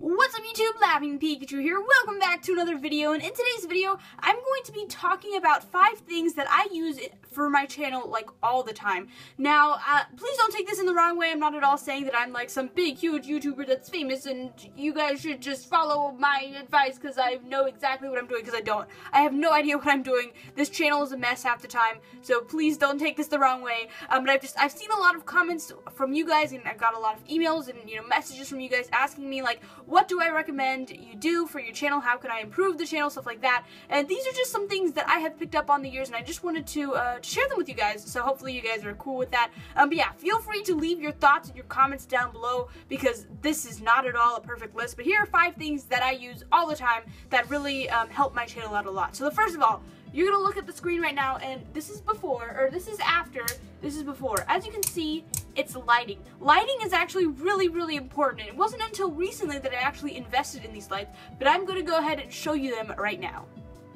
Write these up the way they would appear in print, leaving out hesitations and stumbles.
What's up YouTube, Laughing Pikachu here. Welcome back to another video, and in today's video, I'm going to be talking about 5 things that I use for my channel, like, all the time. Now, please don't take this in the wrong way. I'm not at all saying that I'm, like, some big, huge YouTuber that's famous, and you guys should just follow my advice, because I know exactly what I'm doing, because I don't. I have no idea what I'm doing. This channel is a mess half the time, so please don't take this the wrong way. But I've seen a lot of comments from you guys, and I've got a lot of emails and, messages from you guys asking me, like, what do I recommend you do for your channel? How can I improve the channel? Stuff like that. And these are just some things that I have picked up on the years, and I just wanted to share them with you guys. So hopefully you guys are cool with that. But yeah, feel free to leave your thoughts and your comments down below, because this is not at all a perfect list. But here are 5 things that I use all the time that really help my channel out a lot. So first of all, you're gonna look at the screen right now, and this is before, or this is after, this is before. As you can see, it's lighting. Lighting is actually really, really important, and it wasn't until recently that I actually invested in these lights, but I'm gonna go ahead and show you them right now.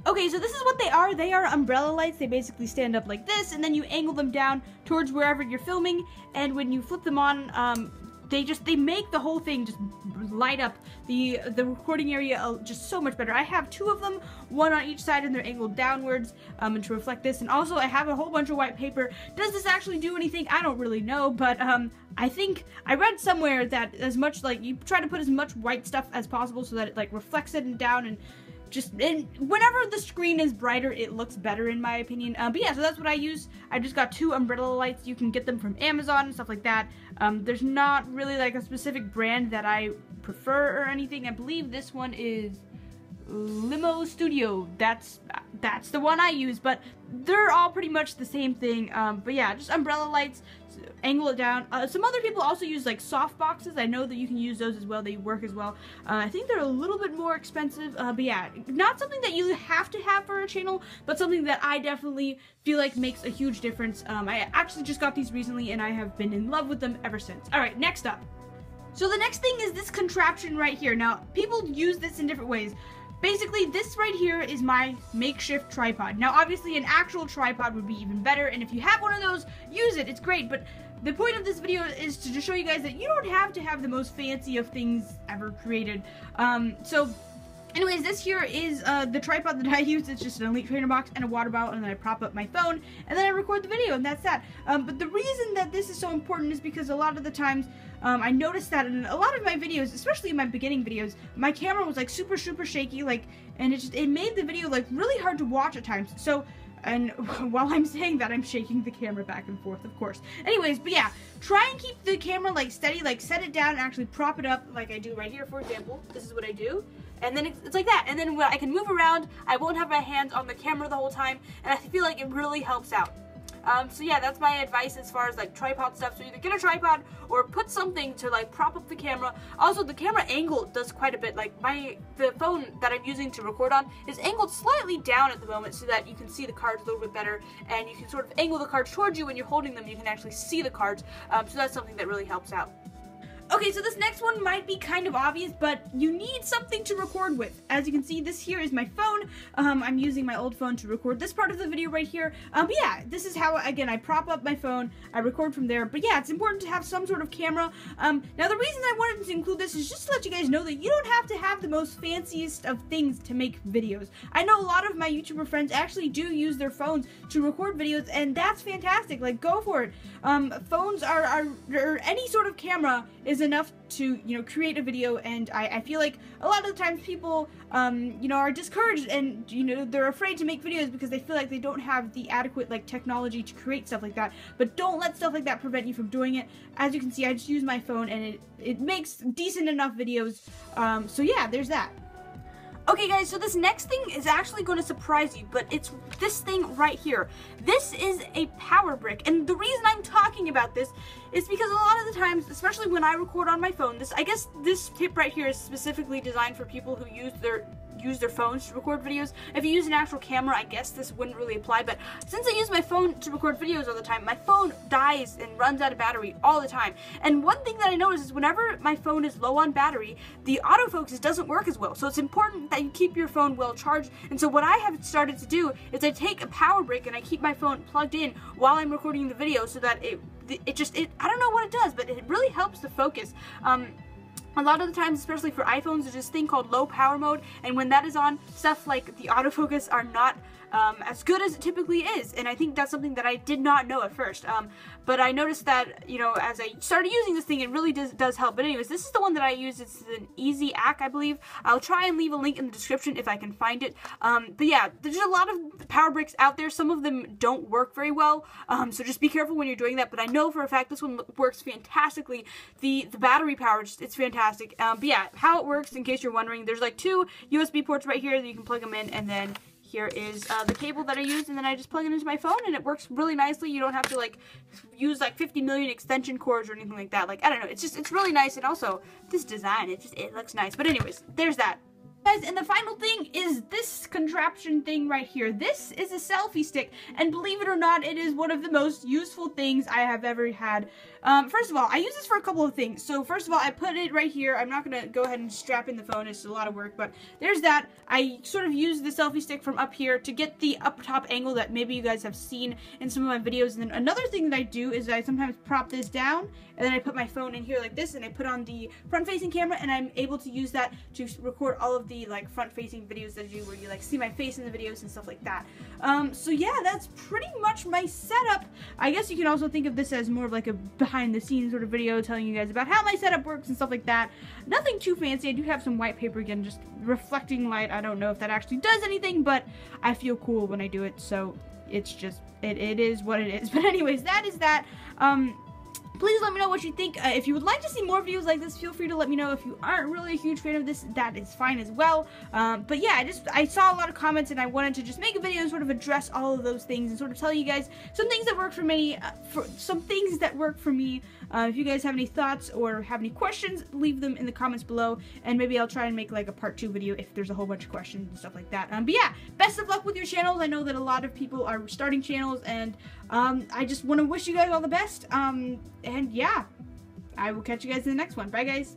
Okay, so this is what they are. They are umbrella lights. They basically stand up like this, and then you angle them down towards wherever you're filming, and when you flip them on, they make the whole thing just light up the recording area just so much better. I have 2 of them, one on each side, and they're angled downwards and to reflect this. And also I have a whole bunch of white paper. Does this actually do anything? I don't really know, but I think I read somewhere that you try to put as much white stuff as possible so that it like reflects it down, and whenever the screen is brighter, it looks better in my opinion. But yeah, so that's what I use. I just got 2 umbrella lights. You can get them from Amazon and stuff like that. There's not really like a specific brand that I prefer or anything. I believe this one is Limo Studio. That's the one I use, but they're all pretty much the same thing. But yeah, just umbrella lights, angle it down. Some other people also use like soft boxes. I know that you can use those as well. They work as well. I think they're a little bit more expensive, but yeah, not something that you have to have for a channel, but something that I definitely feel like makes a huge difference. I actually just got these recently, and I have been in love with them ever since. Alright, next up. So the next thing is this contraption right here. Now, people use this in different ways. Basically, this right here is my makeshift tripod. Now, obviously, an actual tripod would be even better, and if you have one of those, use it. It's great, but the point of this video is to just show you guys that you don't have to have the most fancy of things ever created. Anyways, this here is the tripod that I use. It's just an Elite Trainer box and a water bottle, and then I prop up my phone, and then I record the video, and that's that. But the reason that this is so important is because a lot of the times, I noticed that in a lot of my videos, especially in my beginning videos, my camera was like super shaky, and it made the video like really hard to watch at times. So, and while I'm saying that, I'm shaking the camera back and forth, of course. Anyways, but yeah, try and keep the camera like steady, like set it down and actually prop it up like I do right here, for example. This is what I do. And then it's like that. And then when I can move around, I won't have my hands on the camera the whole time, and I feel like it really helps out. So yeah, that's my advice as far as like tripod stuff. So either get a tripod or put something to like prop up the camera. Also, the camera angle does quite a bit. Like the phone that I'm using to record on is angled slightly down at the moment so that you can see the cards a little bit better, and you can sort of angle the cards towards you when you're holding them. You can actually see the cards. So that's something that really helps out. Okay, so this next one might be kind of obvious, but you need something to record with. As you can see, this here is my phone. I'm using my old phone to record this part of the video right here. But yeah, this is how, again, I prop up my phone, I record from there. But yeah, it's important to have some sort of camera. Now, the reason I wanted to include this is just to let you guys know that you don't have to have the most fanciest of things to make videos. I know a lot of my YouTuber friends actually do use their phones to record videos, and that's fantastic. Like, go for it. Phones or any sort of camera is enough to create a video, and I feel like a lot of the times people are discouraged, and they're afraid to make videos because they feel like they don't have the adequate like technology to create stuff like that. But don't let stuff like that prevent you from doing it. As you can see, I just use my phone, and it makes decent enough videos. So yeah, there's that. Okay guys, so this next thing is actually going to surprise you, but it's this thing right here. This is a power brick, and the reason I'm talking about this is because a lot of the times, especially when I record on my phone, I guess this tip right here is specifically designed for people who use their phones to record videos. If you use an actual camera, I guess this wouldn't really apply, but since I use my phone to record videos all the time, my phone dies and runs out of battery all the time. And one thing that I notice is whenever my phone is low on battery, the autofocus doesn't work as well. So it's important that you keep your phone well charged. And so what I have started to do is I take a power brick and I keep my phone plugged in while I'm recording the video, so that I don't know what it does, but it really helps the focus. A lot of the times, especially for iPhones, there's this thing called low power mode, and when that is on, stuff like the autofocus are not as good as it typically is, and I think that's something that I did not know at first. But I noticed that, you know, as I started using this thing, it really does help. But anyways, this is the one that I use. It's an EasyAC, I believe. I'll try and leave a link in the description if I can find it. But yeah, there's a lot of power bricks out there. Some of them don't work very well, so just be careful when you're doing that. But I know for a fact this one works fantastically. The battery power, it's fantastic. But yeah, how it works, in case you're wondering, there's like 2 USB ports right here that you can plug them in, and then here is the cable that I use, and then I just plug it into my phone, and it works really nicely. You don't have to like use like 50 million extension cords or anything like that. Like, I don't know, it's really nice, and also this design, it looks nice. But anyways, there's that. Guys, and the final thing is this contraption thing right here. This is a selfie stick, and believe it or not, it is one of the most useful things I have ever had. First of all, I use this for a couple of things. So first of all, I put it right here. I'm not going to go ahead and strap in the phone. It's a lot of work, but there's that. I sort of use the selfie stick from up here to get the up top angle that maybe you guys have seen in some of my videos. And then another thing that I do is I sometimes prop this down, and then I put my phone in here like this, and I put on the front-facing camera, and I'm able to use that to record all of the like front-facing videos that I do, where you like see my face in the videos and stuff like that. So yeah, that's pretty much my setup. I guess you can also think of this as more of like a behind-the-scenes sort of video, telling you guys about how my setup works and stuff like that. Nothing too fancy. I do have some white paper again, just reflecting light. I don't know if that actually does anything, but I feel cool when I do it, so it's just, it is what it is. But anyways, that is that. Please let me know what you think. If you would like to see more videos like this, feel free to let me know. If you aren't really a huge fan of this, that is fine as well. But yeah, I saw a lot of comments, and I wanted to just make a video and sort of address all of those things and sort of tell you guys some things that work for me. If you guys have any thoughts or have any questions, leave them in the comments below, and maybe I'll try and make like a part 2 video if there's a whole bunch of questions and stuff like that. But yeah, best of luck with your channels. I know that a lot of people are starting channels, and I just want to wish you guys all the best. And yeah, I will catch you guys in the next one. Bye, guys.